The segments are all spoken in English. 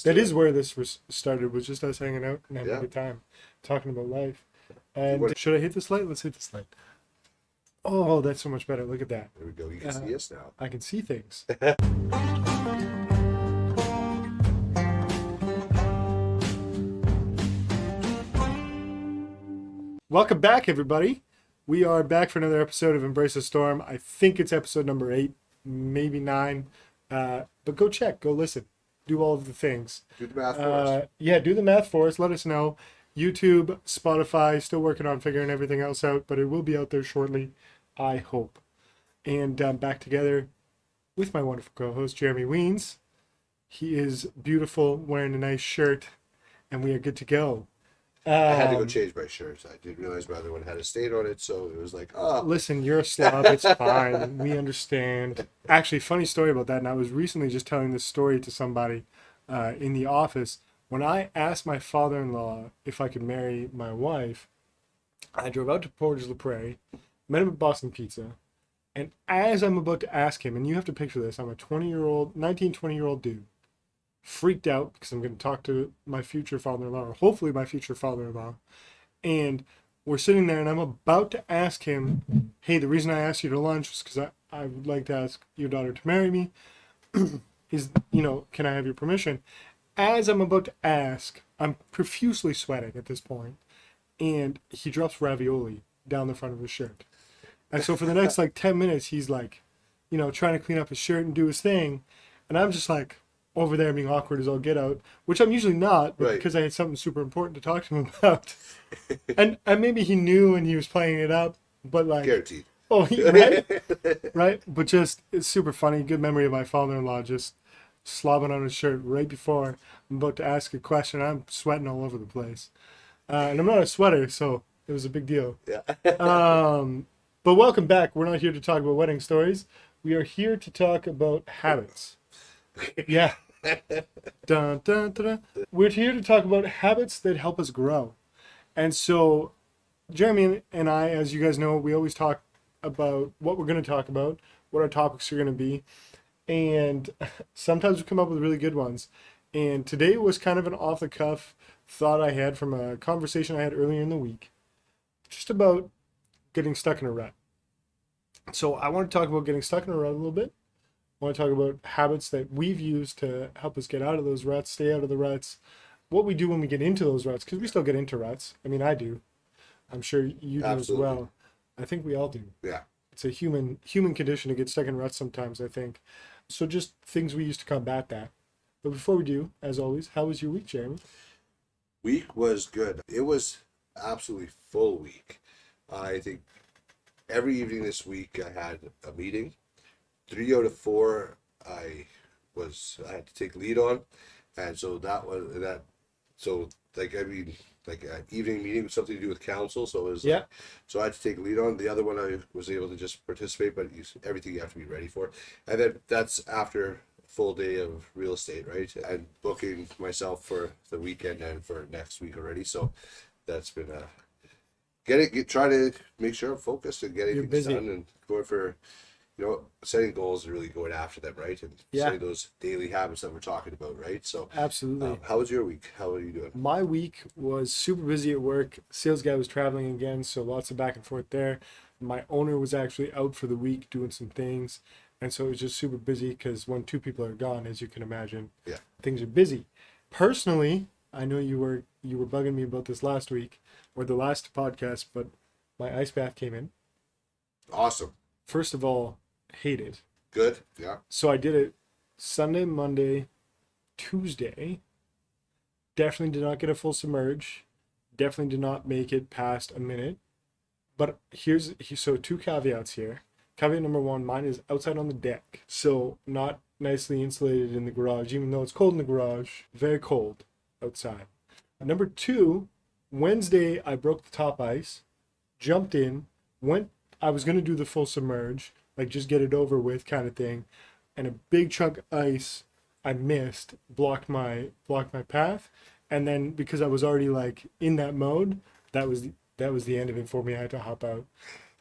That is where this was started, was just us hanging out and having a good time, talking about life. And should I hit this light? Let's hit this light. Oh, that's so much better. Look at that. There we go. You can see us now. I can see things. Welcome back, everybody. We are back for another episode of Embrace the Storm. I think it's episode number 8, maybe 9. But go check, go listen, do all of the things. Do the math for us. Yeah, do the math for us. Let us know. YouTube, Spotify, still working on figuring everything else out, but it will be out there shortly, I hope. And I'm back together with my wonderful co-host, Jeremy Weens. He is beautiful, wearing a nice shirt, and we are good to go. I had to go change my shirt. I didn't realize my other one had a stain on it, so it was like, oh. Listen, you're a slob. It's fine. We understand. Actually, funny story about that, and I was recently just telling this story to somebody in the office. When I asked my father-in-law if I could marry my wife, I drove out to Portage-la-Prairie, met him at Boston Pizza, and as I'm about to ask him, and you have to picture this, I'm a 20-year-old dude, freaked out because I'm going to talk to my future father-in-law, or hopefully my future father-in-law, and we're sitting there and I'm about to ask him, hey, the reason I asked you to lunch was because I would like to ask your daughter to marry me. Is, can I have your permission? As I'm about to ask, I'm profusely sweating at this point, and he drops ravioli down the front of his shirt. And so for the next 10 minutes, he's trying to clean up his shirt and do his thing, and I'm just over there being awkward as all get out, which I'm usually not, but because I had something super important to talk to him about. and maybe he knew and he was playing it up, but guaranteed. Oh, right? Right? But just, it's super funny. Good memory of my father-in-law just slobbing on his shirt right before I'm about to ask a question. I'm sweating all over the place. And I'm not a sweater, so it was a big deal. Yeah. But welcome back. We're not here to talk about wedding stories. We are here to talk about habits. Yeah. Dun, dun, dun, dun. We're here to talk about habits that help us grow. And so Jeremy and I, as you guys know, we always talk about what we're going to talk about, what our topics are going to be. And sometimes we come up with really good ones. And today was kind of an off-the-cuff thought I had from a conversation I had earlier in the week, just about getting stuck in a rut. So I want to talk about getting stuck in a rut a little bit. I want to talk about habits that we've used to help us get out of those ruts, stay out of the ruts, what we do when we get into those ruts, because we still get into ruts. I mean, I do. I'm sure you do as well. I think we all do. Yeah. It's a human condition to get stuck in ruts sometimes, I think. So just things we use to combat that. But before we do, as always, how was your week, Jeremy? Week was good. It was absolutely full week. I think every evening this week I had a meeting. 3 out of 4 I had to take lead on, and so an evening meeting with something to do with council, so it was so I had to take lead on. The other one I was able to just participate, but everything you have to be ready for. And then that's after a full day of real estate, right? And booking myself for the weekend and for next week already. So that's been try to make sure I'm focused and getting things done and going for setting goals and really going after them, right? And setting those daily habits that we're talking about, right? So absolutely. How was your week? How are you doing? My week was super busy at work. Sales guy was traveling again, so lots of back and forth there. My owner was actually out for the week doing some things, and so it was just super busy because when 2 people are gone, as you can imagine, things are busy. Personally, I know you were bugging me about this last week or the last podcast, but my ice bath came in. Awesome. First of all, hate it. Good. Yeah. So I did it Sunday, Monday, Tuesday. Definitely did not get a full submerge. Definitely did not make it past a minute. But so 2 caveats here. Caveat number 1, mine is outside on the deck. So not nicely insulated in the garage, even though it's cold in the garage. Very cold outside. Number 2, Wednesday I broke the top ice, jumped in, I was going to do the full submerge, just get it over with kind of thing, and a big chunk of ice I missed blocked my path, and then because I was already in that mode, that was the end of it for me. I had to hop out.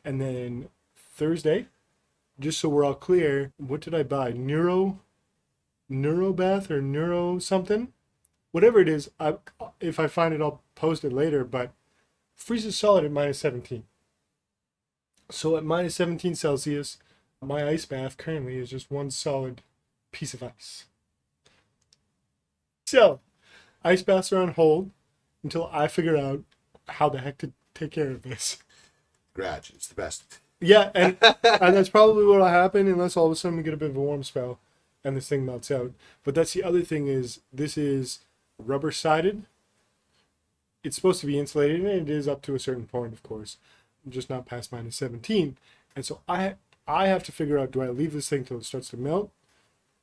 And then Thursday, just so we're all clear, what did I buy? Neuro bath or neuro something? whatever it is, if I find it, I'll post it later. But freezes solid at -17. So at -17 Celsius, my ice bath currently is just one solid piece of ice. So, ice baths are on hold until I figure out how the heck to take care of this. Garage, it's the best. Yeah, and that's probably what'll happen unless all of a sudden we get a bit of a warm spell and this thing melts out. But that's the other thing is this is rubber sided. It's supposed to be insulated, and it is up to a certain point, of course, just not past -17. And so I have to figure out, do I leave this thing till it starts to melt,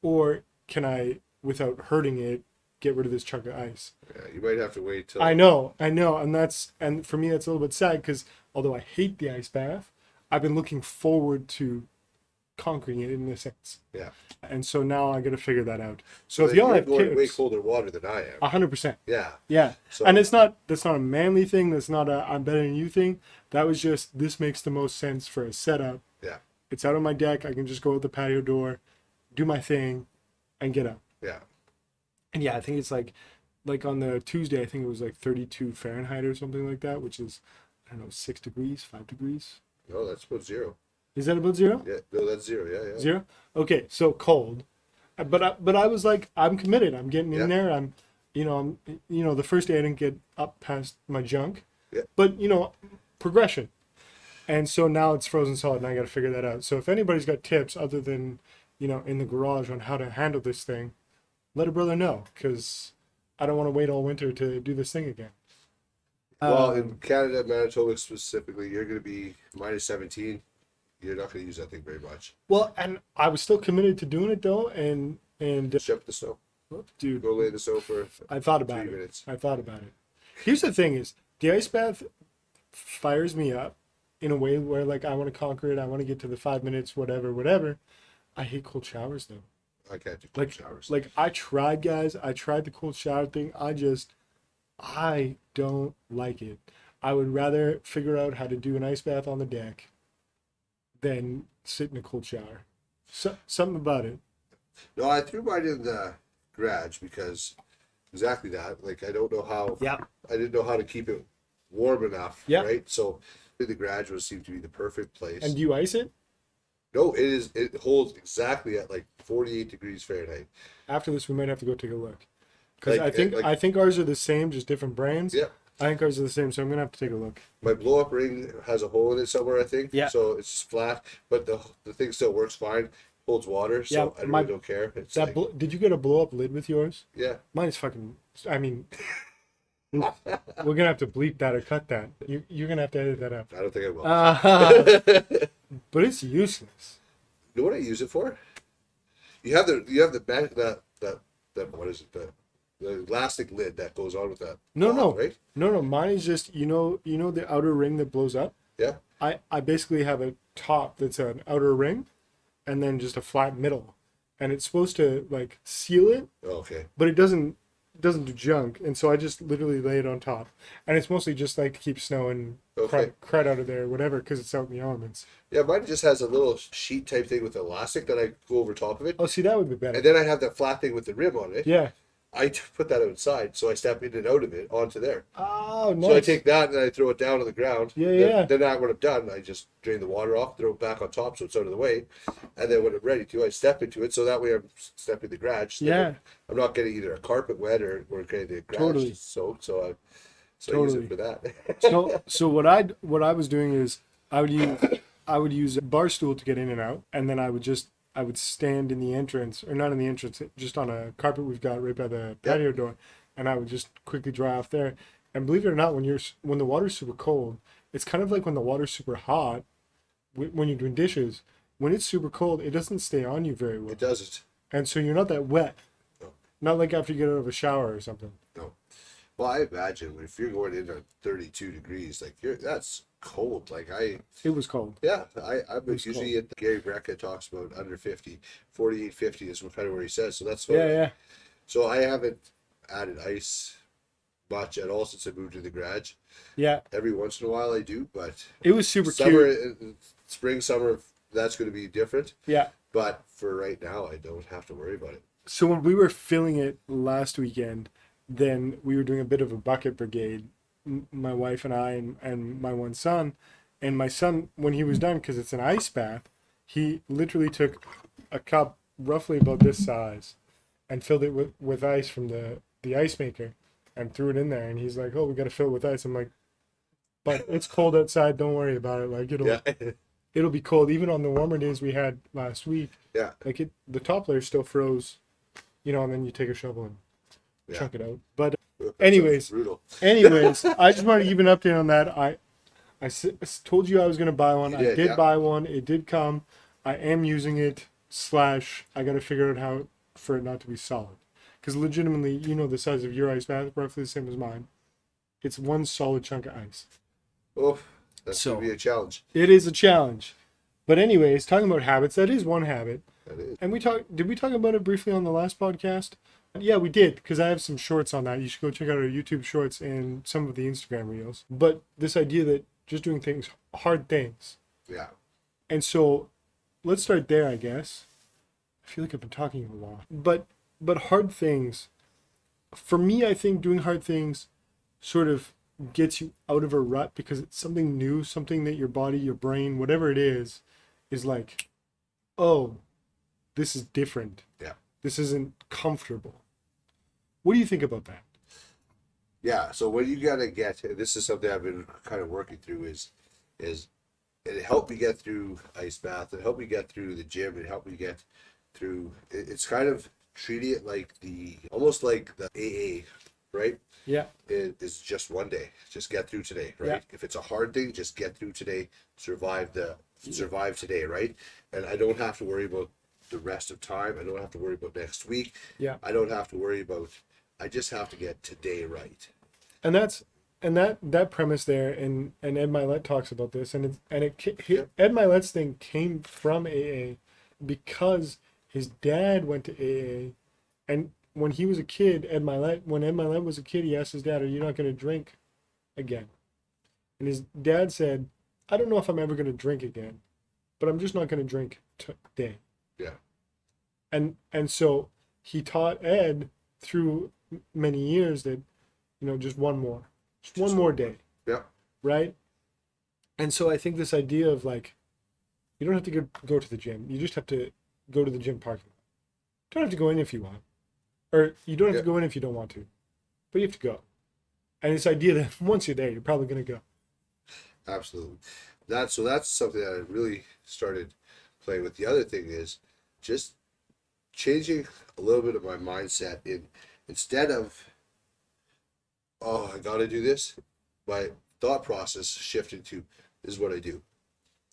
or can I, without hurting it, get rid of this chunk of ice? Yeah, you might have to wait till. I know, and for me that's a little bit sad because although I hate the ice bath, I've been looking forward to conquering it in a sense. Yeah. And so now I got to figure that out. So if Then y'all you're have going tips, way colder water than I am. 100%. Yeah. Yeah. So, And that's not a manly thing. That's not a I'm better than you thing. That was just, this makes the most sense for a setup. Yeah. It's out on my deck. I can just go out the patio door, do my thing, and get up. Yeah. And yeah, I think it's like on the Tuesday, I think it was like 32 Fahrenheit or something like that, which is, I don't know, 6 degrees, 5 degrees. No, that's about 0. Is that about 0? Yeah. No, that's 0. Yeah. Yeah. 0? Okay, so cold. But I was like, I'm committed. I'm getting in there. I'm the first day I didn't get up past my junk. Yeah. But progression. And so now it's frozen solid, and I got to figure that out. So if anybody's got tips other than in the garage on how to handle this thing, let a brother know, because I don't want to wait all winter to do this thing again. Well, in Canada, Manitoba specifically, you're going to be -17. You're not going to use that thing very much. Well, and I was still committed to doing it though, and Shove the snow. dude, Go lay in the snow for I thought about 3 it. minutes. I thought about it. Here's the thing: is the ice bath fires me up in a way where like I want to conquer it. I want to get to the 5 minutes, whatever. I hate cold showers though. I can't do cold showers. Like I tried, guys. I tried the cold shower thing. I don't like it. I would rather figure out how to do an ice bath on the deck than sit in a cold shower. Something about it. No, I threw mine in the garage because exactly that. Like I don't know how. Yeah. I didn't know how to keep it warm enough. Yeah. Right. So the garage would seem to be the perfect place. And do you ice it? No, it is. It holds exactly at like 48 degrees Fahrenheit. After this, we might have to go take a look. Because Like, I think ours are the same, just different brands. Yeah. I think ours are the same, so I'm gonna have to take a look. My blow up ring has a hole in it somewhere, I think. Yeah. So it's just flat, but the thing still works fine. Holds water, so Yeah, I really don't care. It's That like, did you get a blow up lid with yours? yeah. Mine is fucking. I mean, we're gonna have to bleep that or cut that. You're gonna have to edit that out. I don't think I will. But it's useless. You know what I use it for? You have the back that what is it the elastic lid that goes on with that. No, cloth, right? No. Mine is just the outer ring that blows up. Yeah. I basically have a top that's an outer ring, and then just a flat middle, and it's supposed to like seal it, Oh, okay. but it doesn't do junk, and so I just literally lay it on top, and it's mostly just like to keep snow and Okay. crud out of there, whatever, because it's out in the elements. Yeah, mine just has a little sheet type thing with elastic that I go over top of it, Oh, see, that would be better. and then I have that flat thing with the rim on it. Yeah. I put that outside, so I step in and out of it onto there. Oh, nice. So I take that and I throw it down on the ground. Yeah, then, yeah. Then when I'm done, I just drain the water off, throw it back on top so it's out of the way, and then when I'm ready to, I step into it. So that way I'm stepping the garage. So Yeah. I'm not getting either a carpet wet or getting the garage Totally. soaked. So I use Totally. it for that. So what I was doing is I would use a bar stool to get in and out, and then I would stand in the entrance, or not in the entrance, just on a carpet we've got right by the patio door, and I would just quickly dry off there. And believe it or not, when the water's super cold, it's kind of like when the water's super hot, when you're doing dishes. When it's super cold, it doesn't stay on you very well, It doesn't. and so you're not that wet. No. Not like after you get out of a shower or something. No. Well, I imagine if you're going in at 32 degrees, like that's cold. Like It was cold. Yeah, I'm was usually at Gary Brecka talks about under 50, 48, 50 is kind of where he says. So that's what Yeah. So I haven't added ice much at all since I moved to the garage. Yeah. Every once in a while I do, but It was super summer, cute. spring, summer, that's going to be different. Yeah. But for right now, I don't have to worry about it. So when we were filling it last weekend, then we were doing a bit of a bucket brigade, my wife and I and my one son. And my son, when he was done, because it's an ice bath, he literally took a cup roughly about this size and filled it with ice from the ice maker and threw it in there. And he's like, "Oh, we got to fill it with ice." I'm like, "But it's cold outside. Don't worry about it. Like it'll be cold. Even on the warmer days we had last week. Yeah. Like the top layer still froze, and then you take a shovel and chunk it out. But anyways, I just wanted to give an update on that. I told you I was going to buy one. I did buy one. It did come. I am using it. / I got to figure out how for it not to be solid. Because legitimately, the size of your ice bath, roughly the same as mine. It's one solid chunk of ice. Oh, that's going to be a challenge. It is a challenge. But anyways, talking about habits, that is one habit. That is. And did we talk about it briefly on the last podcast? Yeah, we did, because I have some shorts on that. You should go check out our YouTube shorts and some of the Instagram reels. But this idea that just doing hard things. Yeah. And so let's start there, I guess. I feel like I've been talking a lot. But hard things, for me, I think doing hard things sort of gets you out of a rut because it's something new, something that your body, your brain, whatever it is like, oh, this is different. Yeah. This isn't comfortable. What do you think about that? Yeah, so what you gotta get, this is something I've been kind of working through, is it helped me get through ice bath, it helped me get through the gym, it helped me get through, it's kind of treating it like almost like the AA, right? Yeah. It's just one day, just get through today, right? Yeah. If it's a hard thing, just get through today, survive today, right? And I don't have to worry about the rest of time, I don't have to worry about next week, I don't have to worry about, I just have to get today right. And that premise there, and Ed Milet talks about this, and Ed Milet's thing came from AA because his dad went to AA, and when he was a kid, when Ed Milet was a kid, he asked his dad, "Are you not going to drink again?" And his dad said, "I don't know if I'm ever going to drink again, but I'm just not going to drink today." Yeah. And so he taught Ed through many years that, just one more day. Yeah. Right? And so I think this idea of like, you don't have to go to the gym. You just have to go to the gym parking lot. You don't have to go in if you want. Or you don't have to go in if you don't want to. But you have to go. And this idea that once you're there, you're probably going to go. Absolutely. That's something that I really started playing with. The other thing is just changing a little bit of my mindset instead of, oh, I got to do this, my thought process shifted to, this is what I do.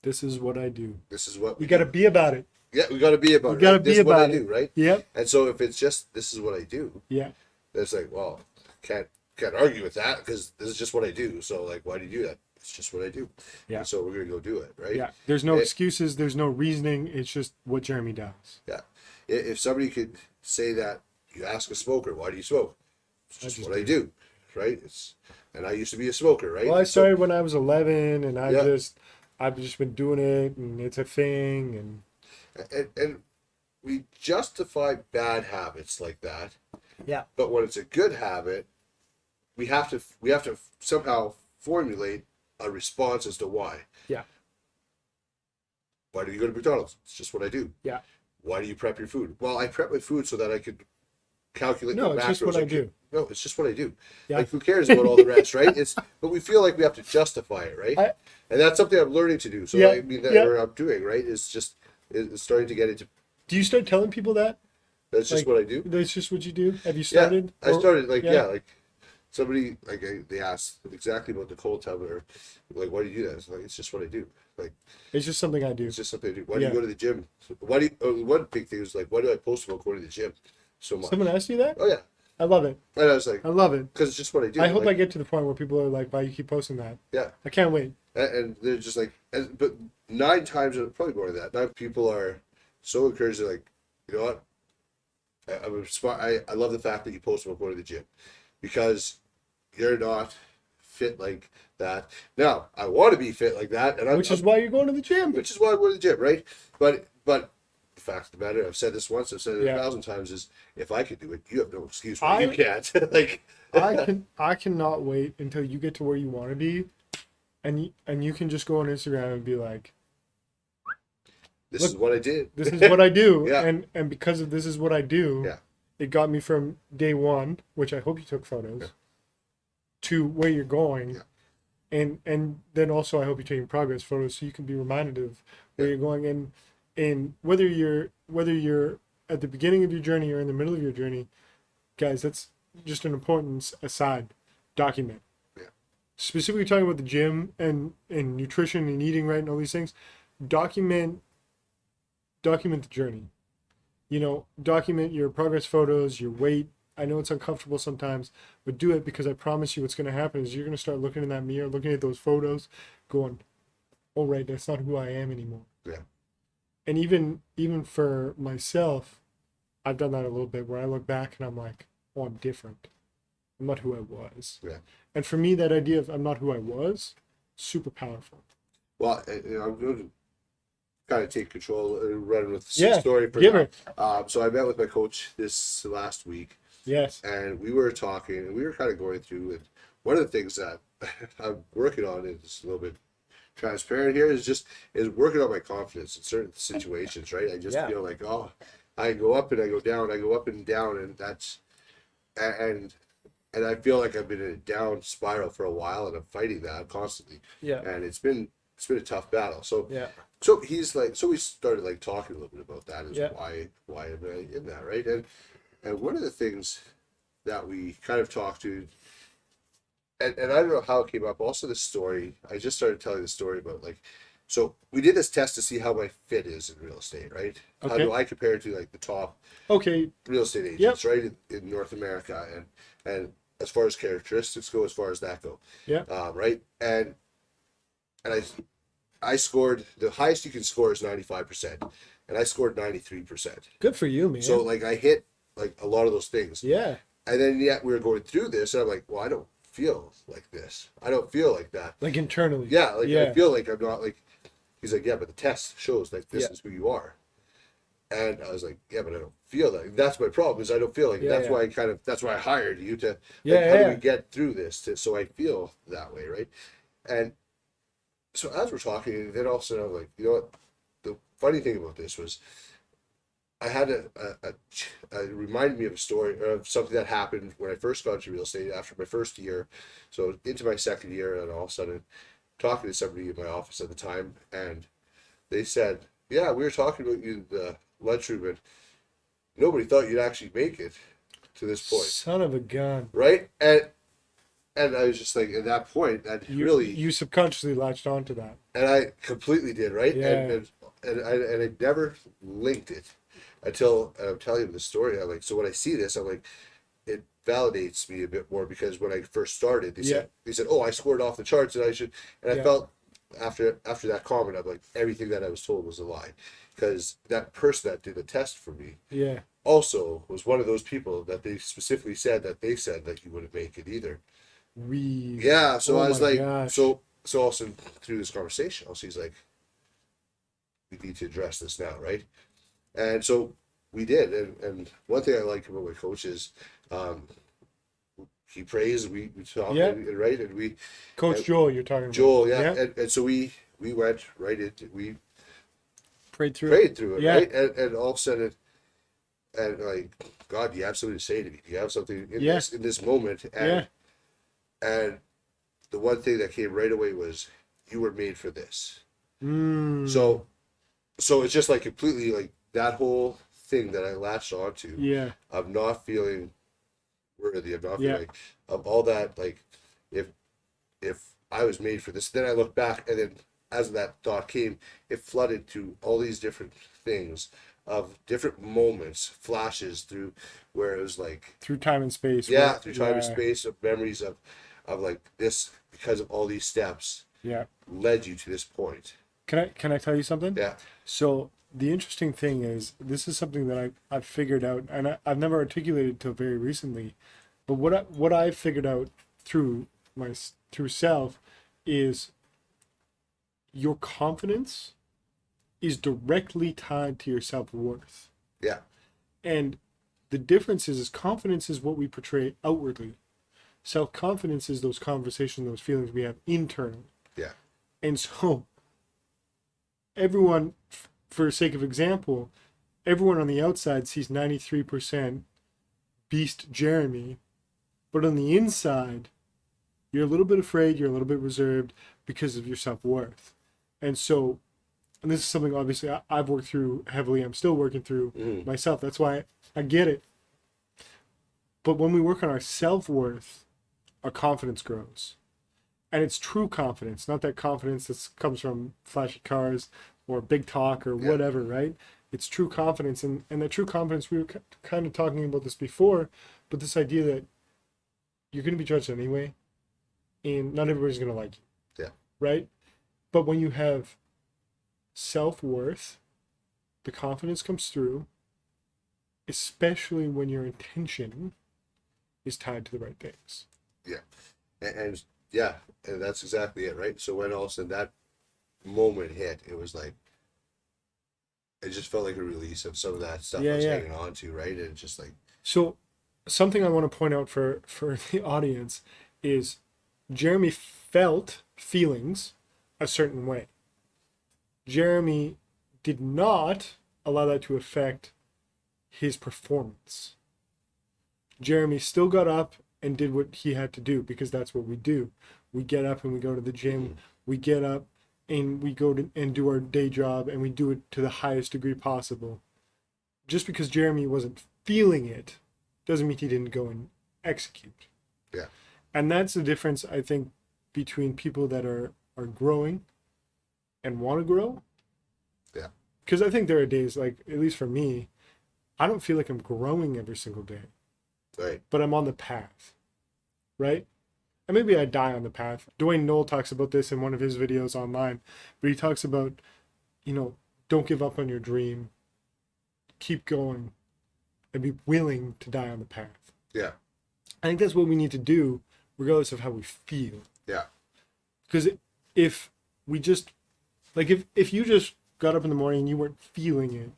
This is what I do. This is what we got to be about it. Yeah, we got to be about it. Got to be about it. This is what I do, right? Yep. And so if it's just, this is what I do. Yeah. It's like, well, can't argue with that because this is just what I do. So like, why do you do that? It's just what I do. Yeah. And so we're going to go do it, right? Yeah. There's no excuses. There's no reasoning. It's just what Jeremy does. Yeah. If somebody could say that, you ask a smoker, why do you smoke? It's just what I do, right? And I used to be a smoker, right? Well, I started when I was 11, and I've just been doing it, and it's a thing, and we justify bad habits like that. Yeah. But when it's a good habit, we have to somehow formulate a response as to why. Yeah. Why do you go to McDonald's? It's just what I do. Yeah. Why do you prep your food? Well, I prep my food so that I could calculate my macros. No, it's just what I do. No, it's just what I do. Yeah. Like, who cares about all the rest, right? But we feel like we have to justify it, right? And that's something I'm learning to do. So I mean, or I'm doing, right? It's starting to get into. Do you start telling people that? That's just what I do. That's just what you do. Have you started? I started like somebody they asked exactly about the cold tub, or like, why do you do that? It's like, it's just what I do. Like, it's just something I do. It's just something I do. Why do you go to the gym? Why do you? One big thing is like, why do I post about going to the gym so much? Someone asked you that? Oh yeah. I love it. And I was like, I love it because it's just what I do. I hope I get to the point where people are like, why you keep posting that? Yeah. I can't wait. And they're just like, but 9 times, probably more than that. 9 people are so encouraged. They're like, you know what? I love the fact that you post about going to the gym, because you're not fit like that. Now, I want to be fit like that, and which is why you're going to the gym. Which is why I go to the gym, right? But the fact of the matter, I've said this once, I've said it 1,000 times, is if I could do it, you have no excuse why you can't. Like I cannot wait until you get to where you want to be, and you can just go on Instagram and be like, this is what I did. This is what I do. Yeah. And because of this is what I do, yeah. it got me from day one, which I hope you took photos, to where you're going. Yeah. And then also I hope you're taking progress photos so you can be reminded of where you're going, and whether you're at the beginning of your journey or in the middle of your journey, guys, that's just an important aside. Document. Yeah. Specifically talking about the gym and nutrition and eating right and all these things. Document the journey. Document your progress photos, your weight. I know it's uncomfortable sometimes, but do it, because I promise you what's going to happen is you're going to start looking in that mirror, looking at those photos, going, oh, right, that's not who I am anymore. Yeah. And even for myself, I've done that a little bit, where I look back and I'm like, oh, I'm different. I'm not who I was. Yeah. And for me, that idea of I'm not who I was, super powerful. Well, I'm going to kind of take control and run with the story for now. So I met with my coach this last week. Yes. And we were talking, and we were kind of going through, and one of the things that I'm working on, is a little bit transparent here, is working on my confidence in certain situations, right? I just feel like, I go up and I go down, I go up and down, and that's, and I feel like I've been in a down spiral for a while, and I'm fighting that constantly. Yeah. And it's been a tough battle. So he's like, so we started like talking a little bit about that, is why am I in that, right? And one of the things that we kind of talked to, and I don't know how it came up, also this story, I just started telling the story about, like, so we did this test to see how my fit is in real estate, right? Okay. How do I compare to like the top real estate agents, right, in North America, and as far as characteristics go, as far as that go, right? And I scored, the highest you can score is 95%, and I scored 93%. Good for you, man. So like I hit like a lot of those things. Yeah. And then yet we were going through this, and I'm like, well, I don't feel like this. I don't feel like that. Like internally. Yeah. Like I feel like I'm not like. He's like, yeah, but the test shows like this is who you are. And I was like, yeah, but I don't feel that. That's my problem, is I don't feel like that's why that's why I hired you to. Like, how do we get through this so I feel that way, right? And so as we're talking, then all of a sudden I'm like, you know what? The funny thing about this was, I had it reminded me of a story, or of something that happened when I first got into real estate after my first year. So into my second year, and all of a sudden talking to somebody in my office at the time, and they said, yeah, we were talking about you in the lunchroom, and nobody thought you'd actually make it to this point. Son of a gun. Right? And I was just like, at that point, that you subconsciously latched onto that. And I completely did, right? Yeah. And I never linked it until I'm telling you the story. I'm like, so when I see this, I'm like, it validates me a bit more, because when I first started, they said, oh, I scored off the charts, and I should, and I felt after that comment, I'm like, everything that I was told was a lie, because that person that did the test for me, also was one of those people that they specifically said that you wouldn't make it either. So I was like, gosh. so also through this conversation, also he's like, we need to address this now, right? And so we did, and one thing I like about my coach is, he prays, we talk, right? And we Coach Joel, you're talking about Joel, and so we went right into, we prayed through it, right? And all of a sudden, and like, God, do you have something to say to me? Do you have something in this moment? And the one thing that came right away was, you were made for this. So it's just like completely like that whole thing that I latched onto of not feeling worthy, of not feeling of all that, like if I was made for this. Then I look back, and then as that thought came, it flooded to all these different things of different moments, flashes through where it was like through time and space. Through time and space, of memories of like this, because of all these steps led you to this point. Can I tell you something? Yeah. So the interesting thing is, this is something that I've figured out, and I've never articulated till very recently, but what I've figured out through self is, your confidence is directly tied to your self-worth. Yeah. And the difference is confidence is what we portray outwardly. Self-confidence is those conversations, those feelings we have internally. Yeah. And so everyone, for sake of example, everyone on the outside sees 93% beast Jeremy, but on the inside, you're a little bit afraid, you're a little bit reserved because of your self-worth. And so, and this is something obviously I've worked through heavily, I'm still working through myself. That's why I get it. But when we work on our self-worth, our confidence grows. And it's true confidence, not that confidence that comes from flashy cars or big talk or whatever, right? It's true confidence. And that true confidence, we were kind of talking about this before, but this idea that you're going to be judged anyway, and not everybody's going to like you. Yeah. Right? But when you have self-worth, the confidence comes through, especially when your intention is tied to the right things. Yeah. And yeah, and that's exactly it, right? So when all of a sudden that moment hit, it was like, it just felt like a release of some of that stuff I was hanging on to, right? And just like... So something I want to point out for the audience is Jeremy felt feelings a certain way. Jeremy did not allow that to affect his performance. Jeremy still got up and did what he had to do, because that's what we do. We get up and we go to the gym. We get up and we go and do our day job, and we do it to the highest degree possible. Just because Jeremy wasn't feeling it doesn't mean he didn't go and execute. Yeah. And that's the difference, I think, between people that are growing and want to grow. Yeah. Because I think there are days, like, at least for me, I don't feel like I'm growing every single day. Right. But I'm on the path. Right? And maybe I die on the path. Dwayne Knoll talks about this in one of his videos online. But he talks about, don't give up on your dream. Keep going. And be willing to die on the path. Yeah. I think that's what we need to do, regardless of how we feel. Yeah. Because if we just, like, if you just got up in the morning and you weren't feeling it,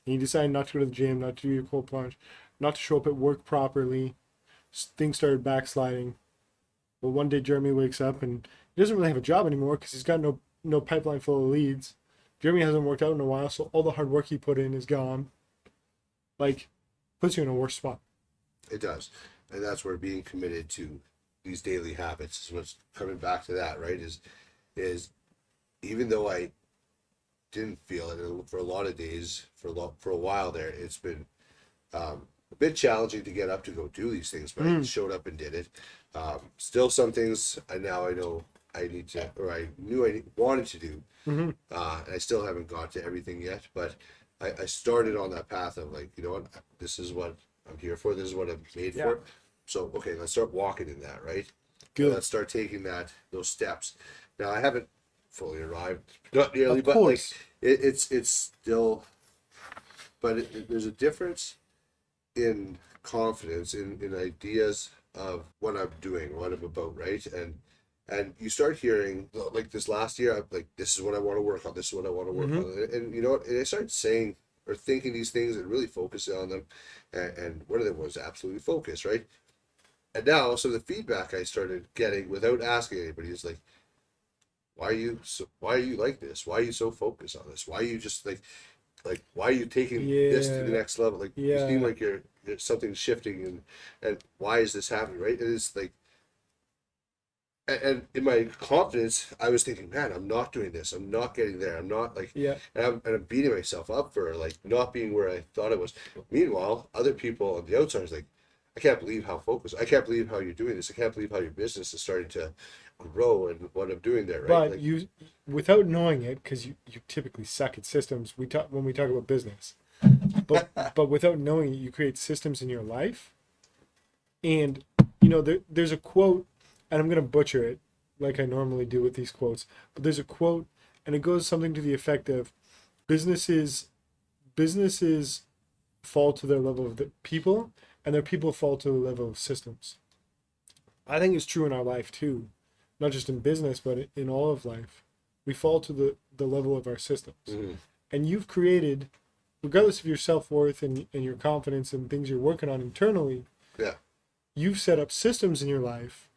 and you decided not to go to the gym, not to do your cold plunge, not to show up at work properly, things started backsliding. Well, one day Jeremy wakes up and he doesn't really have a job anymore because he's got no pipeline full of leads. Jeremy hasn't worked out in a while, so all the hard work he put in is gone. Like, puts you in a worse spot. It does. And that's where being committed to these daily habits is what's coming back to that, right? Is even though I didn't feel it for a lot of days, for a while there, it's been a bit challenging to get up to go do these things, but I showed up and did it. Still some things I know I need to, or I knew I wanted to do. And I still haven't got to everything yet, but I started on that path of like, you know what, this is what I'm here for. This is what I'm made for. So, okay, let's start walking in that, right? Good. Let's start taking those steps. Now, I haven't fully arrived, not nearly, but like it's still, but there's a difference in confidence, in ideas of what I'm doing, what I'm about, right? And you start hearing, like this last year, I'm like, this is what I want to work on, this is what I want to work on. And you know what? And I started saying or thinking these things and really focusing on them. And one of them was absolutely focus, right? And now, so the feedback I started getting without asking anybody is like, why are you like this? Why are you so focused on this? Why are you just like why are you taking this to the next level? Like you seem like you're something's shifting, and why is this happening, right? And it's like, and in my confidence, I was thinking, man, I'm not doing this. I'm not getting there. I'm not like, and I'm beating myself up for like not being where I thought I was. Meanwhile, other people on the outside is like, I can't believe how focused. I can't believe how you're doing this. I can't believe how your business is starting to grow and what I'm doing there, right? But like, you, without knowing it, because you typically suck at systems. When we talk about business, but without knowing it, you create systems in your life. And there's a quote, and I'm gonna butcher it like I normally do with these quotes. But there's a quote, and it goes something to the effect of, businesses fall to their level of the people, and their people fall to the level of systems. I think it's true in our life too, not just in business, but in all of life. We fall to the level of our systems. And you've created, regardless of your self-worth and your confidence and things you're working on internally, Yeah. you've set up systems in your life.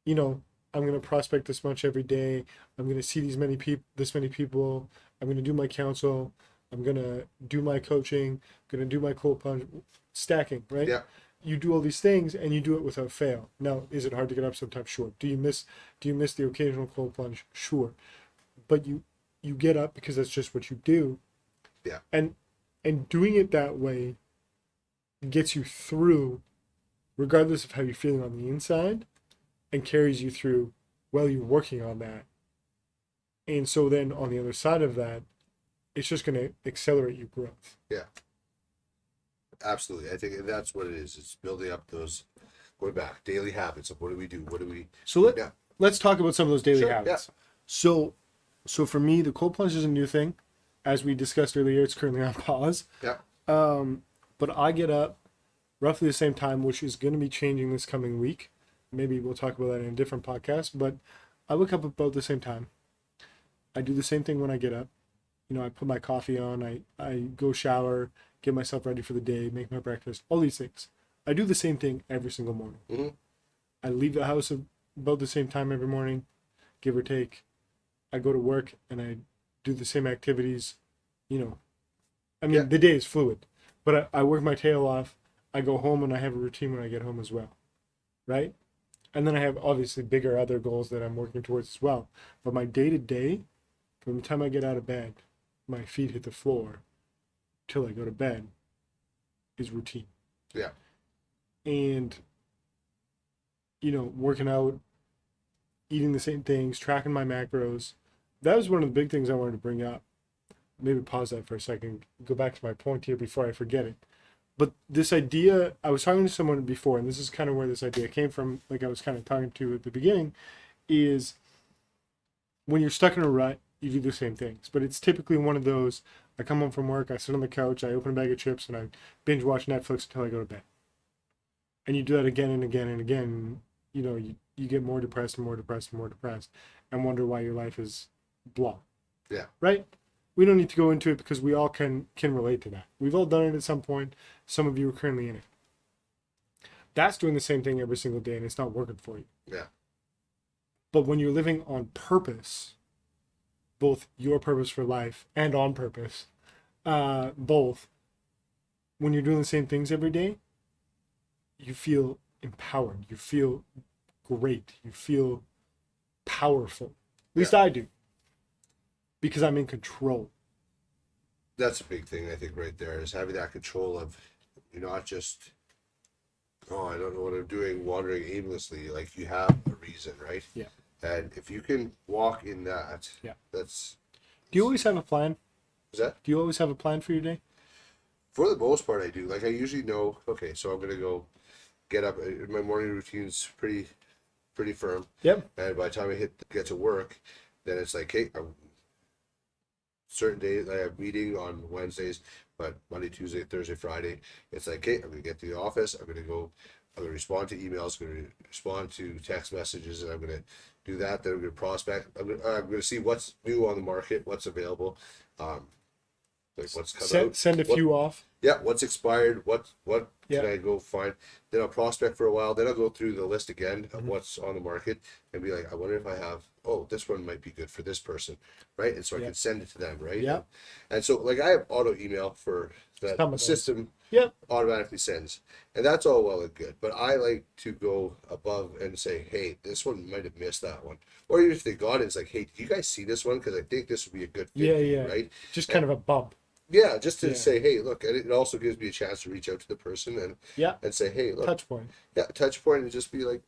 You know, I'm going to prospect this much every day. I'm going to see this many people. I'm going to do my counsel. I'm going to do my coaching. I'm going to do my cold plunge, stacking, right? Yeah. You do all these things and you do it without fail. Now, is it hard to get up sometimes? Sure. Do you miss the occasional cold plunge? Sure. But you get up because that's just what you do. Yeah. And doing it that way gets you through, regardless of how you're feeling on the inside, and carries you through while you're working on that. And so then on the other side of that, it's just going to accelerate your growth. Yeah. Absolutely. I think that's what it is. It's building up those, going back, daily habits of what do we do? What do we... So let's talk about some of those daily habits. Yeah. So for me, the cold plunge is a new thing. As we discussed earlier, it's currently on pause. Yeah. But I get up roughly the same time, which is going to be changing this coming week. Maybe we'll talk about that in a different podcast, but I wake up about the same time. I do the same thing when I get up. You know, I put my coffee on, I go shower, get myself ready for the day, make my breakfast, all these things. I do the same thing every single morning. Mm-hmm. I leave the house about the same time every morning, give or take. I go to work and I do the same activities. You know, I mean, the day is fluid, but I work my tail off. I go home and I have a routine when I get home as well, right? And then I have obviously bigger other goals that I'm working towards as well. But my day-to-day, from the time I get out of bed, my feet hit the floor, till I go to bed, is routine. Yeah. And, you know, working out, eating the same things, tracking my macros. That was one of the big things I wanted to bring up. Maybe pause that for a second, go back to my point here before I forget it. But this idea, I was talking to someone before, and this is kind of where this idea came from, like I was kind of talking to at the beginning, is when you're stuck in a rut, you do the same things. But it's typically one of those, I come home from work, I sit on the couch, I open a bag of chips, and I binge watch Netflix until I go to bed. And you do that again and again and again. You know, you get more depressed and more depressed and more depressed and wonder why your life is blah. Yeah. Right? We don't need to go into it because we all can relate to that. We've all done it at some point. Some of you are currently in it. That's doing the same thing every single day and it's not working for you. Yeah. But when you're living on purpose, both your purpose for life and on purpose, both, when you're doing the same things every day, you feel empowered. You feel great. You feel powerful. At least I do. Because I'm in control. That's a big thing, I think, right there, is having that control of, you're not just, oh, I don't know what I'm doing, wandering aimlessly. Like, you have a reason, right? Yeah. And if you can walk in that, that's... Do you always have a plan? Is that? Do you always have a plan for your day? For the most part, I do. Like, I usually know, okay, so I'm going to go get up. My morning routine's pretty firm. Yep. And by the time I get to work, then it's like, hey, certain days I have meeting on Wednesdays, but Monday, Tuesday, Thursday, Friday, it's like, hey, I'm going to get to the office. I'm going to respond to emails. I'm going to respond to text messages, and I'm going to do that. Then I'm going to prospect. I'm going to see what's new on the market, what's available, like what's coming out. Send a few off. Yeah, what's expired, what Yeah. can I go find? Then I'll prospect for a while, then I'll go through the list again of what's on the market and be like, I wonder if I have, oh, this one might be good for this person, right? And so I can send it to them, right? Yeah. And so, like, I have auto email for that system automatically sends. And that's all well and good. But I like to go above and say, hey, this one might have missed that one. Or even if they got it, it's like, hey, did you guys see this one? Because I think this would be a good fit for you, right? Just kind of a bump. Yeah, just to say, hey, look, and it also gives me a chance to reach out to the person and say, hey, look. Touch point. Yeah, touch point, and just be like,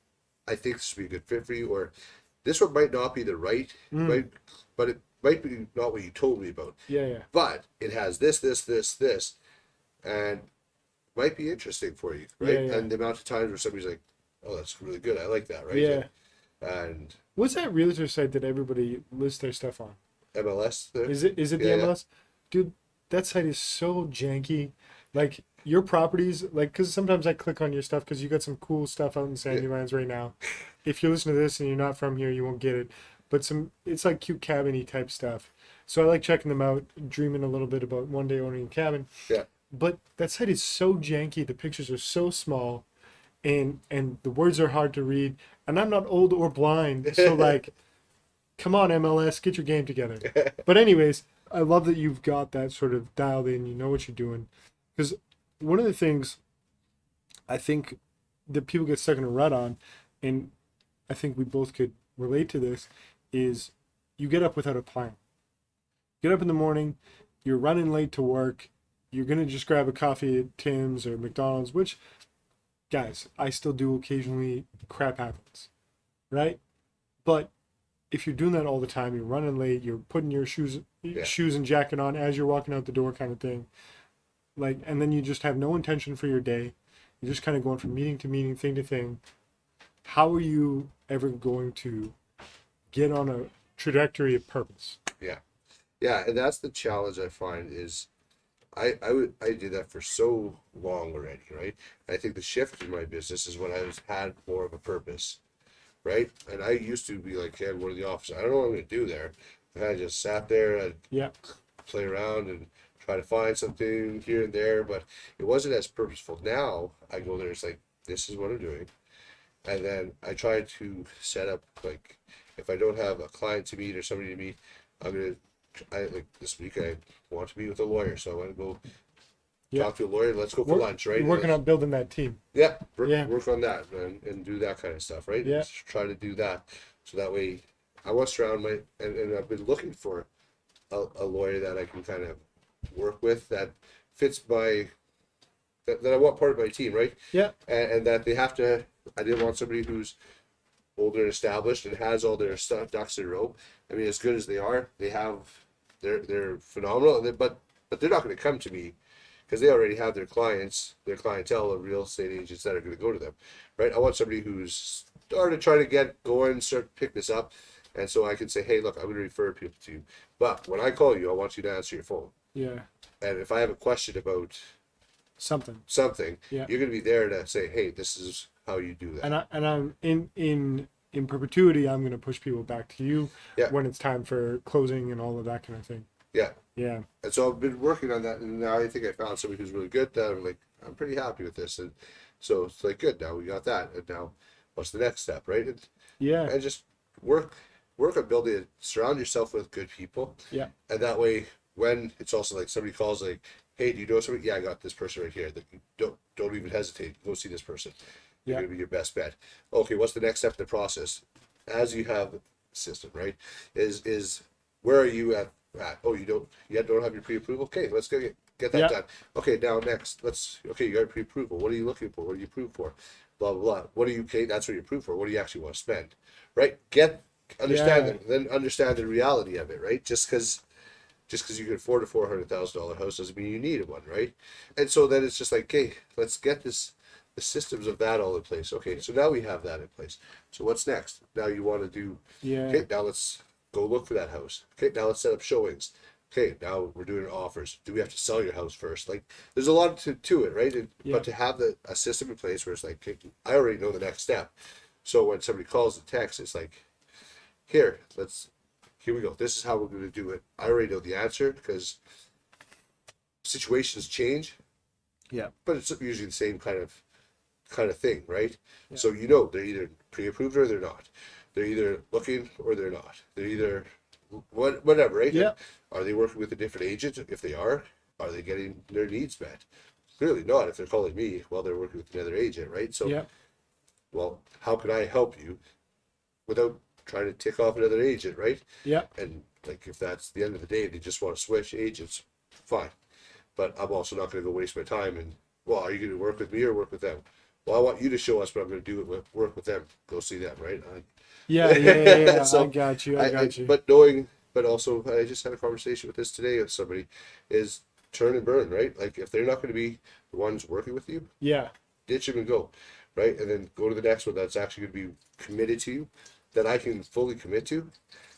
I think this would be a good fit for you, or this one might not be the right, but it might be not what you told me about. Yeah. But it has this, and might be interesting for you, right? Yeah. And the amount of times where somebody's like, oh, that's really good, I like that, right? Yeah. And what's that realtor site that everybody lists their stuff on? MLS there? Is it the MLS? Dude, that site is so janky. Like, your properties, like, because sometimes I click on your stuff because you got some cool stuff out in Sandylands right now. If you listen to this and you're not from here, you won't get it. but it's like cute cabin-y type stuff. So I like checking them out, dreaming a little bit about one day owning a cabin. Yeah. But that site is so janky. The pictures are so small, and the words are hard to read. And I'm not old or blind, so like, come on, MLS, get your game together. But anyways, I love that you've got that sort of dialed in. You know what you're doing, because one of the things I think that people get stuck in a rut on, and I think we both could relate to this, is you get up without a plan. Get up in the morning, you're running late to work, you're gonna just grab a coffee at Tim's or McDonald's, which, guys, I still do occasionally. Crap happens, right? But if you're doing that all the time, you're running late, you're putting your shoes and jacket on as you're walking out the door, kind of thing. Like, and then you just have no intention for your day. You're just kind of going from meeting to meeting, thing to thing. How are you ever going to get on a trajectory of purpose? Yeah, and that's the challenge I find is I did that for so long already, right? I think the shift in my business is when had more of a purpose, right? And I used to be like, yeah, go to the office. I don't know what I'm going to do there. And I just sat there and play around and try to find something here and there, but it wasn't as purposeful. Now I go there, it's like, this is what I'm doing. And then I try to set up, like, if I don't have a client to meet or somebody to meet, like this week I want to meet with a lawyer, so I want to go talk to a lawyer. Let's go for lunch, right? You're working on building that team. Work on that and do that kind of stuff, right? Yeah. Just try to do that, so that way I want to surround and I've been looking for a lawyer that I can kind of work with that fits that I want part of my team, right? Yeah. And that they have to. I didn't want somebody who's older and established and has all their ducks in a row. I mean, as good as they are, they're phenomenal. But they're not going to come to me because they already have their clientele of real estate agents that are going to go to them, right? I want somebody who's started trying to get going, start pick this up, and so I can say, hey, look, I'm going to refer people to you. But when I call you, I want you to answer your phone. Yeah. And if I have a question about something, you're going to be there to say, hey, this is how you do that. And I'm in perpetuity, I'm going to push people back to you when it's time for closing and all of that kind of thing. Yeah. And so I've been working on that, and now I think I found somebody who's really good. That I'm pretty happy with this, and so it's like, good. Now we got that, and now what's the next step, right? And just work on building it. Surround yourself with good people. Yeah. And that way, when it's also like somebody calls, like, hey, do you know somebody? Yeah, I got this person right here. That you don't even hesitate. Go see this person. They're going to be your best bet. Okay, what's the next step in the process? As you have a system, right? Is where are you at? Oh, you don't have your pre-approval? Okay, let's go get that done. Okay, now next, you got pre-approval. What are you looking for? What do you approve for? Blah, blah, blah. What are you, okay, that's what you approve for. What do you actually want to spend? Right? Then understand the reality of it, right? Just because you can afford a $400,000 house doesn't mean you need one, right? And so then it's just like, okay, let's get the systems of that all in place. Okay, so now we have that in place. So what's next? Now you want to do, okay, now let's go look for that house. Okay, now let's set up showings. Okay, now we're doing offers. Do we have to sell your house first? Like, there's a lot to it, right? But to have a system in place where it's like, okay, I already know the next step. So when somebody calls the text, it's like, here we go. This is how we're going to do it. I already know the answer because situations change. Yeah. But it's usually the same kind of thing, right? Yeah. So they're either pre-approved or they're not. They're either looking or they're not. They're either whatever, right? Yeah. Are they working with a different agent? If they are they getting their needs met? Clearly not. If they're calling me, well, they're working with another agent, right? So, well, how can I help you without trying to tick off another agent, right? Yeah. And like, if that's the end of the day, they just want to switch agents, fine. But I'm also not going to go waste my time and, well, are you going to work with me or work with them? Well, I want you to show us, but I'm going to do it work with them. Go see them, right? Yeah. So I got you. But also, I just had a conversation with this today with somebody, is turn and burn, right? Like, if they're not going to be the ones working with you, ditch them and go, right? And then go to the next one that's actually going to be committed to you, that I can fully commit to.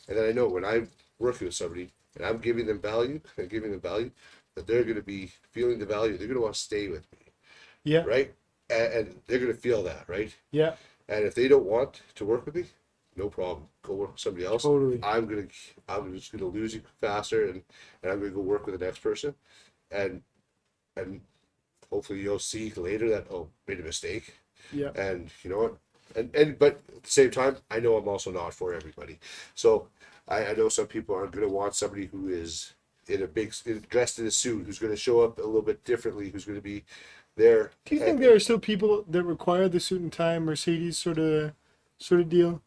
And then I know when I'm working with somebody and I'm giving them value, that they're going to be feeling the value. They're going to want to stay with me. Yeah. Right? And they're going to feel that, right? Yeah. And if they don't want to work with me, no problem. Go work with somebody else. Totally. I'm just gonna lose you faster, and I'm gonna go work with the next person, and and hopefully you'll see later that, oh, made a mistake. Yeah. And you know what? And but at the same time, I know I'm also not for everybody. So I know some people are gonna want somebody who is dressed in a suit, who's gonna show up a little bit differently, who's gonna be there. Do you think there are still people that require the suit and tie Mercedes sort of deal?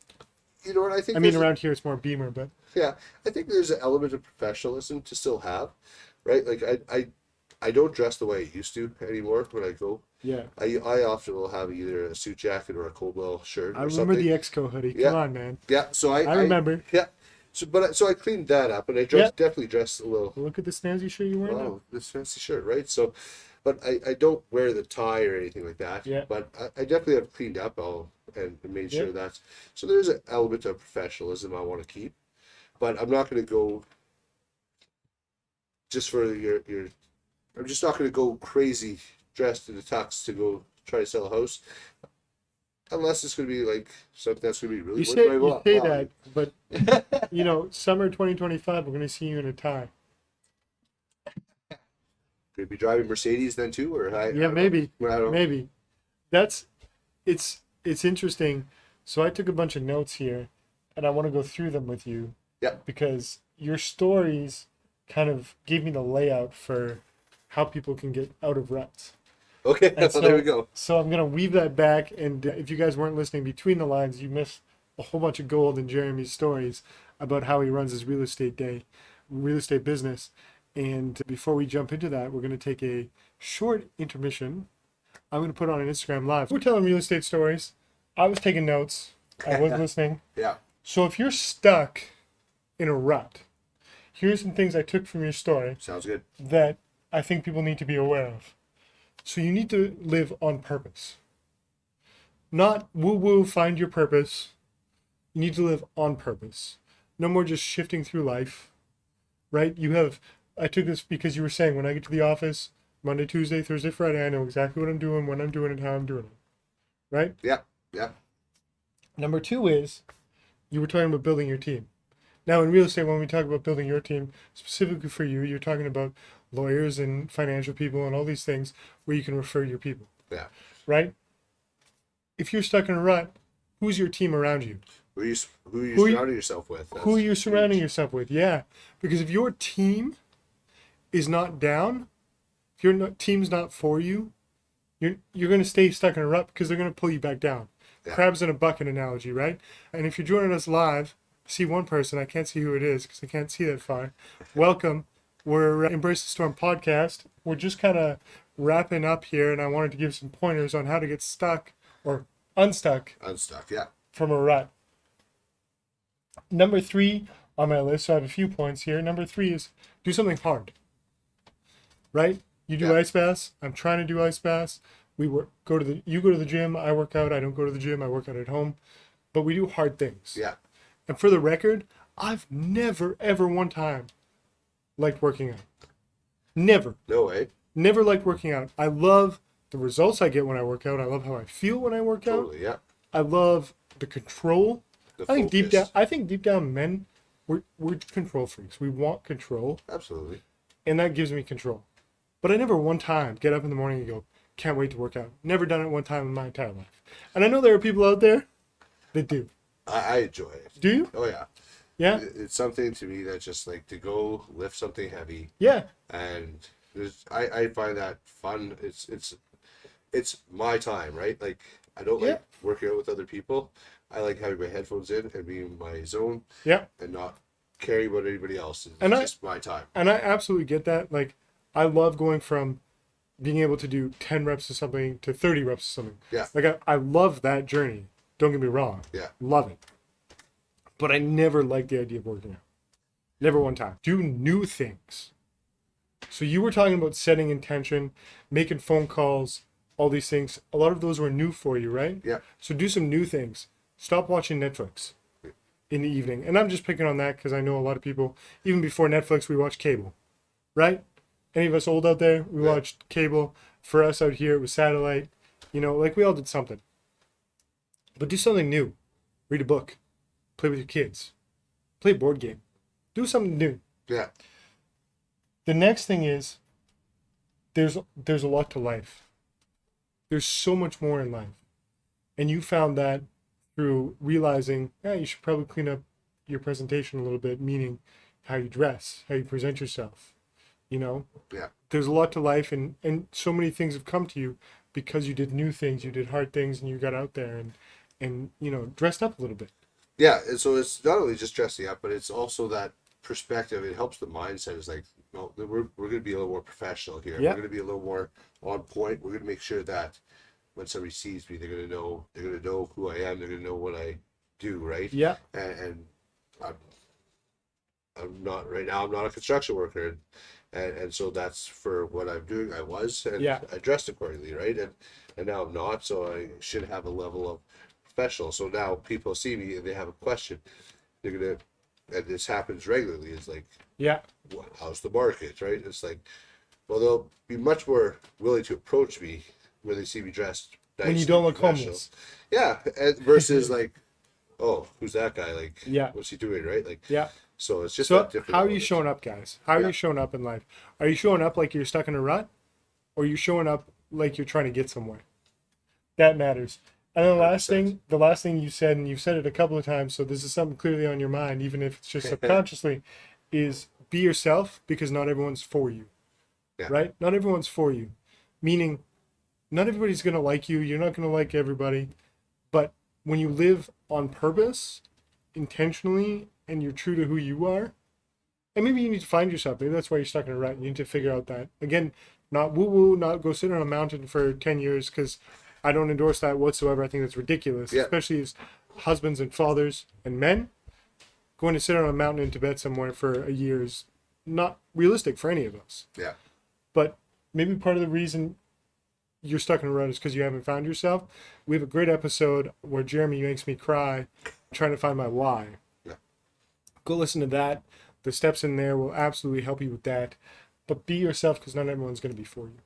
You know what I think? I mean, around here it's more Beamer, but yeah, I think there's an element of professionalism to still have, right? Like I don't dress the way I used to anymore when I go. yeah. I often will have either a suit jacket or a Coldwell shirt. I or remember something. the Exco hoodie. Yeah. Come on, man. Yeah, so I remember. yeah, so I cleaned that up, and I definitely dressed a little. Look at the snazzy shirt you're wearing now. Oh, this fancy shirt, right? So, but I don't wear the tie or anything like that. Yeah. But I definitely have cleaned up and made sure that's. So there's an element of professionalism I want to keep, but I'm not going to go. Just for your, I'm just not going to go crazy dressed in a tux to go try to sell a house. Unless it's going to be like something that's going to be really You say that, but summer 2025, we're going to see you in a tie. Could be driving Mercedes then too, or maybe, know. maybe. It's interesting. So I took a bunch of notes here, and I want to go through them with you. Yeah. Because your stories kind of gave me the layout for how people can get out of ruts. Okay, so there we go. So I'm gonna weave that back, and if you guys weren't listening between the lines, you missed a whole bunch of gold in Jeremy's stories about how he runs his real estate business. And before we jump into that, we're gonna take a short intermission. I'm gonna put on an Instagram live. We're telling real estate stories. I was taking notes. I was listening. Yeah. So if you're stuck in a rut, here's some things I took from your story. Sounds good. That I think people need to be aware of. So you need to live on purpose. Not woo-woo, find your purpose. You need to live on purpose. No more just shifting through life, right? I took this because you were saying when I get to the office, Monday, Tuesday, Thursday, Friday, I know exactly what I'm doing, when I'm doing it, how I'm doing it, right? Yeah, yeah. Number 2 is, you were talking about building your team. Now in real estate, when we talk about building your team, specifically for you, you're talking about lawyers and financial people and all these things where you can refer your people. Yeah. Right? If you're stuck in a rut, who's your team around you? Who are you surrounding yourself with? Who are you surrounding yourself with? Yeah. Because if your team is not down, if your team's not for you, you're going to stay stuck in a rut because they're going to pull you back down. Yeah. Crabs in a bucket analogy, right? And if you're joining us live, see one person, I can't see who it is because I can't see that far. Welcome. We're Embrace the Storm podcast. We're just kind of wrapping up here, and I wanted to give some pointers on how to get stuck or unstuck. Unstuck, yeah. From a rut. Number 3 on my list, so I have a few points here. Number 3 is do something hard. Right? You do ice baths. I'm trying to do ice baths. You go to the gym. I work out. I don't go to the gym. I work out at home. But we do hard things. Yeah. And for the record, I've never, ever one time liked working out. Never. No way. Never liked working out. I love the results I get when I work out. I love how I feel when I work out. Totally, yeah. I love the control. I think deep down, men, we're control freaks. We want control. Absolutely. And that gives me control. But I never one time get up in the morning and go, can't wait to work out. Never done it one time in my entire life. And I know there are people out there that do. I enjoy it. Do you? Oh yeah. Yeah. It's something to me that's just like to go lift something heavy. Yeah. And I find that fun. It's my time, right? Like I don't like working out with other people. I like having my headphones in and being in my zone. Yeah. And not caring about anybody else. It's just my time. And I absolutely get that. Like I love going from being able to do 10 reps of something to 30 reps of something. Yeah. Like I love that journey. Don't get me wrong. Yeah. Love it. But I never liked the idea of working out. Never one time. Do new things. So you were talking about setting intention, making phone calls, all these things. A lot of those were new for you, right? Yeah. So do some new things. Stop watching Netflix in the evening. And I'm just picking on that because I know a lot of people, even before Netflix, we watched cable, right? Any of us old out there, we watched cable. For us out here, it was satellite. Like we all did something. But do something new. Read a book. play with your kids, play a board game, do something new. Yeah. The next thing is there's a lot to life. There's so much more in life. And you found that through realizing, yeah, you should probably clean up your presentation a little bit, meaning how you dress, how you present yourself. You know? Yeah. There's a lot to life, and so many things have come to you because you did new things, you did hard things, and you got out there and you know, dressed up a little bit. Yeah, and so it's not only just dressing up, but it's also that perspective. It helps the mindset. It's like, no, we're going to be a little more professional here. Yeah. We're going to be a little more on point. We're going to make sure that when somebody sees me, they're going to know who I am. They're going to know what I do, right? Yeah. And I'm not right now. I'm not a construction worker, and so that's for what I'm doing. I was, and Yeah. I dressed accordingly, right? And now I'm not, so I should have a level of professional. So now people see me and they have a question. They're gonna, and this happens regularly. It's like, Yeah. how's the market, right? It's like, well, they'll be much more willing to approach me when they see me dressed nice When you don't look professional. homeless. Yeah, and versus like, oh, who's that guy? Like, Yeah. what's he doing, right? Like, Yeah. so it's just So that different. how are you elements. showing up, guys? How are Yeah. you showing up in life? Are you showing up like you're stuck in a rut? Or are you showing up like you're trying to get somewhere? That matters. And then the last thing you said, and you've said it a couple of times, so this is something clearly on your mind, even if it's just subconsciously, is be yourself, because not everyone's for you. Yeah. Right? Not everyone's for you. Meaning, not everybody's going to like you. You're not going to like everybody. But when you live on purpose, intentionally, and you're true to who you are, and maybe you need to find yourself. Maybe that's why you're stuck in a rut. You need to figure out that. Again, not woo-woo, not go sit on a mountain for 10 years, because I don't endorse that whatsoever. I think that's ridiculous, Yeah. especially as husbands and fathers and men. Going to sit on a mountain in Tibet somewhere for a year is not realistic for any of us. Yeah. But maybe part of the reason you're stuck in a rut is because you haven't found yourself. We have a great episode where Jeremy makes me cry trying to find my why. Yeah. Go listen to that. The steps in there will absolutely help you with that. But be yourself, because not everyone's going to be for you.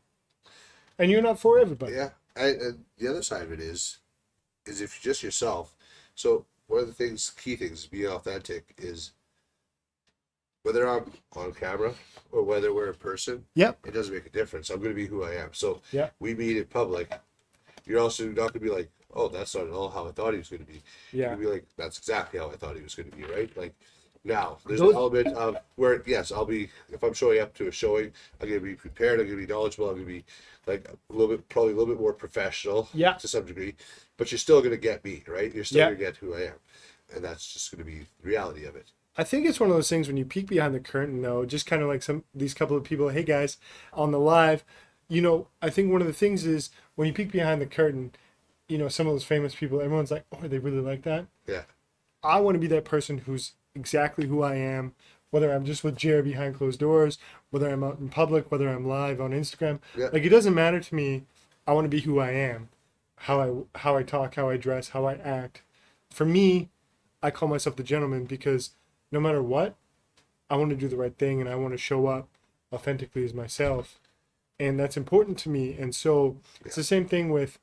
And you're not for everybody. Yeah. And the other side of it is if you're just yourself. So one of the key things, being authentic, is whether I'm on camera or whether we're in person. Yep. It doesn't make a difference. I'm going to be who I am. So yeah. We meet in public. You're also not going to be like, oh, that's not at all how I thought he was going to be. Yeah. You'll be like, that's exactly how I thought he was going to be, right? Like, now there's an element of where, yes, I'll be, if I'm showing up to a showing, I'm going to be prepared, I'm going to be knowledgeable, I'm going to be like probably a little bit more professional, yeah, to some degree, but you're still going to get me, right? You're still yeah. going to get who I am. And that's just going to be the reality of it. I think it's one of those things when you peek behind the curtain, though, just kind of like these couple of people, hey guys, on the live, you know, I think one of the things is when you peek behind the curtain, you know, some of those famous people, everyone's like, oh, are they really like that? Yeah. I want to be that person who's exactly who I am, whether I'm just with Jared behind closed doors, whether I'm out in public, whether I'm live on Instagram. Yeah. Like, it doesn't matter to me. I want to be who I am, how I talk, how I dress, how I act. For me, I call myself the gentleman because no matter what, I want to do the right thing and I want to show up authentically as myself. And that's important to me. And so it's the same thing with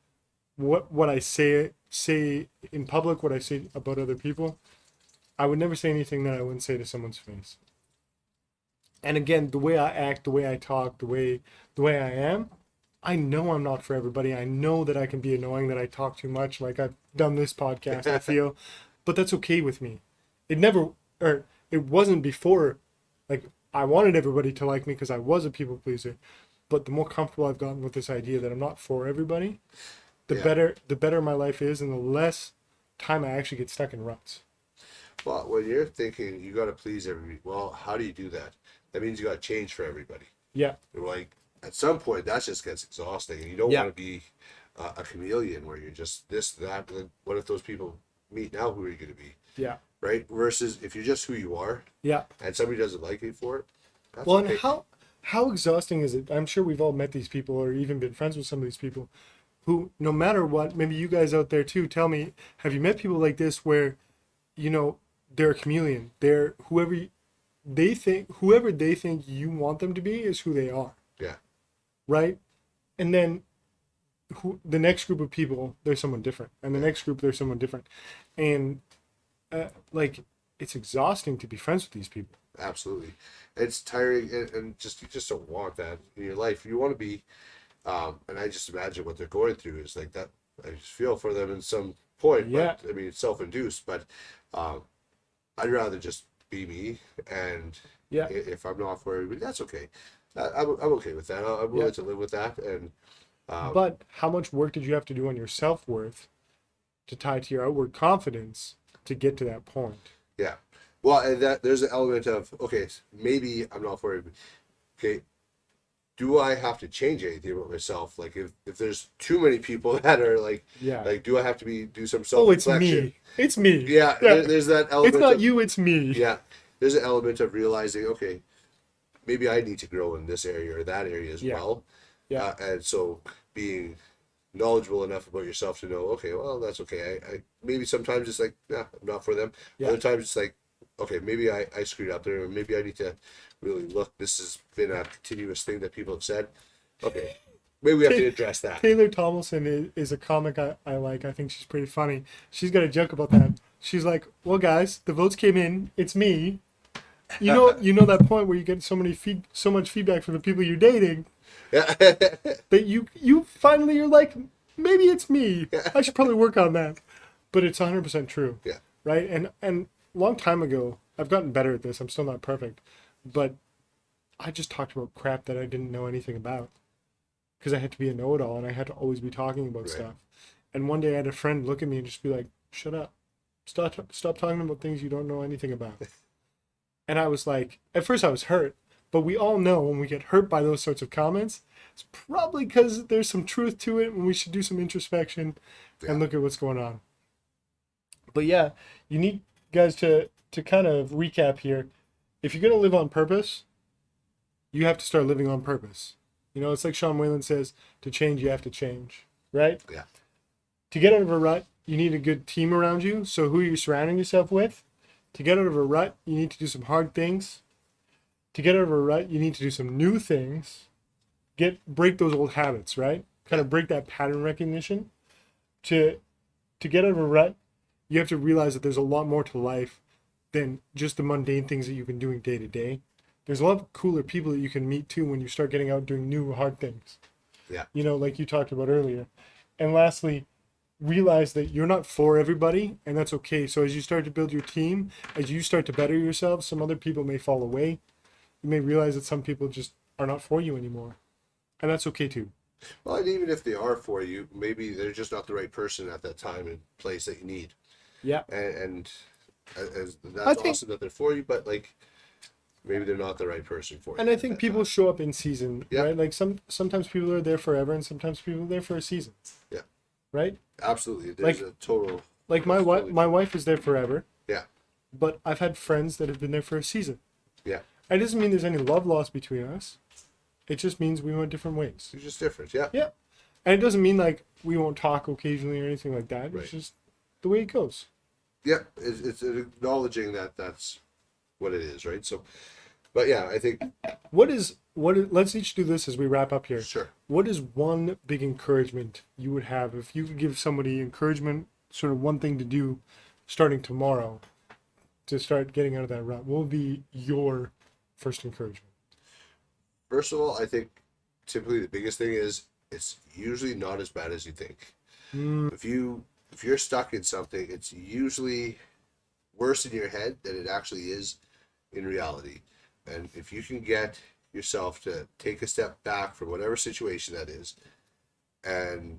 what I say in public, what I say about other people. I would never say anything that I wouldn't say to someone's face. And again, the way I act, the way I talk, the way I am, I know I'm not for everybody. I know that I can be annoying, that I talk too much, like I've done this podcast, I feel. But that's okay with me. It wasn't before. Like, I wanted everybody to like me because I was a people pleaser. But the more comfortable I've gotten with this idea that I'm not for everybody, the better my life is, and the less time I actually get stuck in ruts. Well, when you're thinking you got to please everybody, well, how do you do that? That means you got to change for everybody. Yeah. Like, at some point, that just gets exhausting, and you don't want to be a chameleon where you're just this, that. And what if those people meet now? Who are you going to be? Yeah. Right. Versus if you're just who you are. Yeah. And somebody doesn't like you for it. That's well, okay. And how exhausting is it? I'm sure we've all met these people or even been friends with some of these people who, no matter what, maybe you guys out there too, tell me, have you met people like this where, you know, they're a chameleon? They're whoever they think you want them to be is who they are. Yeah. Right? And then the next group of people, there's someone different. And the next group, there's someone different. And like it's exhausting to be friends with these people. Absolutely. It's tiring, and just you just don't want that in your life. You want to be, and I just imagine what they're going through is like that. I just feel for them in some point, Yeah. but I mean, it's self-induced, but I'd rather just be me, and Yeah. if I'm not for everybody, that's okay. I'm okay with that. I'm willing to live with that, and But how much work did you have to do on your self-worth to tie to your outward confidence to get to that point? yeah. Well, and that there's an element of, okay, maybe I'm not for it. Okay, do I have to change anything about myself? Like if there's too many people that are like, Yeah. like do I have to do some Oh, it's self-reflection? me. It's me. Yeah, there's that element. It's not of, you, it's me. Yeah, there's an element of realizing, okay, maybe I need to grow in this area or that area as well. Yeah. And so being knowledgeable enough about yourself to know, okay, well, that's okay. I maybe sometimes it's like, yeah, I'm not for them. Yeah. Other times it's like, okay, maybe I screwed up there, or maybe I need to really look. This has been a continuous thing that people have said. Okay, maybe we have to address that. Taylor Tomlinson is a comic I like. I think she's pretty funny. She's got a joke about that. She's like, well, guys, the votes came in. It's me. You know that point where you get so much feedback from the people you're dating Yeah. that you finally you're like, maybe it's me. I should probably work on that. But it's 100% true. Yeah. Right? And a long time ago, I've gotten better at this. I'm still not perfect, but I just talked about crap that I didn't know anything about because I had to be a know-it-all and I had to always be talking about stuff. And one day I had a friend look at me and just be like, "Shut up. Stop talking about things you don't know anything about." And I was like, at first I was hurt, but we all know when we get hurt by those sorts of comments, it's probably because there's some truth to it and we should do some introspection and look at what's going on. But yeah, you need guys to kind of recap here. If you're going to live on purpose, you have to start living on purpose. You know, it's like Sean Whalen says, to change, you have to change, right? Yeah. To get out of a rut, you need a good team around you. So who are you surrounding yourself with? To get out of a rut, you need to do some hard things. To get out of a rut, you need to do some new things. Break those old habits, right? Kind of break that pattern recognition. To get out of a rut, you have to realize that there's a lot more to life than just the mundane things that you've been doing day to day. There's a lot of cooler people that you can meet too when you start getting out doing new hard things. Yeah. You know, like you talked about earlier. And lastly, realize that you're not for everybody, and that's okay. So as you start to build your team, as you start to better yourself, some other people may fall away. You may realize that some people just are not for you anymore. And that's okay too. Well, and even if they are for you, maybe they're just not the right person at that time and place that you need. Yeah. And that's awesome that they're for you, but like maybe they're not the right person for you. And I think people show up in season, Yeah. right? Like sometimes people are there forever, and sometimes people are there for a season. Yeah. Right? Absolutely. There's a total. Like my wife is there forever. Yeah. But I've had friends that have been there for a season. Yeah. It doesn't mean there's any love lost between us. It just means we went different ways. It's just different. Yeah. Yeah. And it doesn't mean like we won't talk occasionally or anything like that. Right. It's just the way it goes. Yeah. It's acknowledging that that's what it is, right? So, but yeah, I think. Let's each do this as we wrap up here. Sure. What is one big encouragement you would have if you could give somebody encouragement, sort of one thing to do starting tomorrow to start getting out of that rut? What would be your first encouragement? First of all, I think typically the biggest thing is it's usually not as bad as you think. If you're stuck in something, it's usually worse in your head than it actually is in reality. And if you can get yourself to take a step back from whatever situation that is and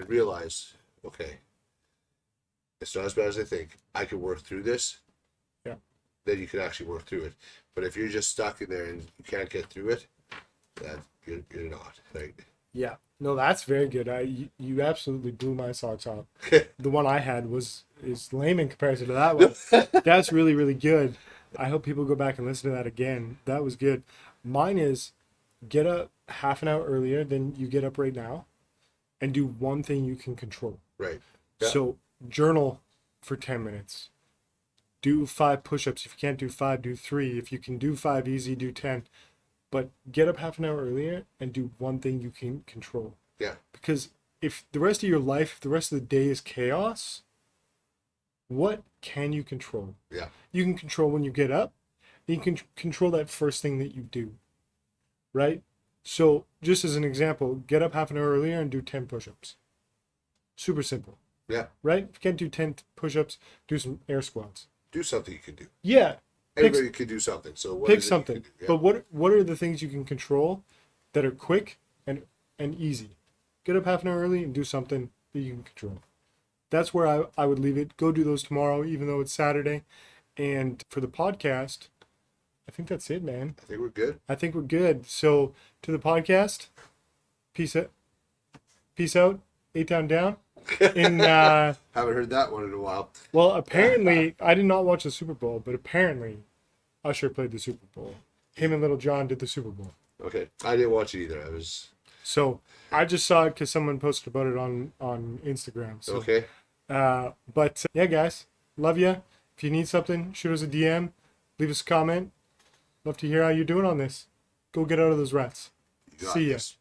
realize, okay, it's not as bad as I think. I can work through this. Yeah. Then you can actually work through it. But if you're just stuck in there and you can't get through it, that you're not, right? Yeah. No, that's very good. You absolutely blew my socks off. The one I had is lame in comparison to that one. That's really, really good. I hope people go back and listen to that again. That was good. Mine is get up half an hour earlier than you get up right now and do one thing you can control. Right. Yeah. So journal for 10 minutes. Do 5 push-ups. If you can't do 5, do 3. If you can do 5 easy, do 10. But get up half an hour earlier and do one thing you can control. Yeah. Because if the rest of your life, the rest of the day is chaos, what can you control? Yeah. You can control when you get up. You can control that first thing that you do, right? So just as an example, get up half an hour earlier and do 10 push-ups. Super simple. Yeah. Right? If you can't do 10 push-ups, do some air squats. Do something you can do. Yeah. Anybody can do something. So what pick is it something. you can do? Yeah. But what are the things you can control that are quick and easy? Get up half an hour early and do something that you can control. That's where I would leave it. Go do those tomorrow, even though it's Saturday. And for the podcast, I think that's it, man. I think we're good. I think we're good. So to the podcast, peace out. Peace out. 8 down down. In Haven't heard that one in a while. well, apparently I did not watch the Super Bowl, but apparently Usher played the Super Bowl. Him and Little John did the Super Bowl. Okay, I didn't watch it either. So I just saw it because someone posted about it on Instagram. So, okay. But yeah, guys, love you. If you need something, shoot us a DM, leave us a comment. Love to hear how you're doing on this. Go get out of those ruts. You got See ya. this.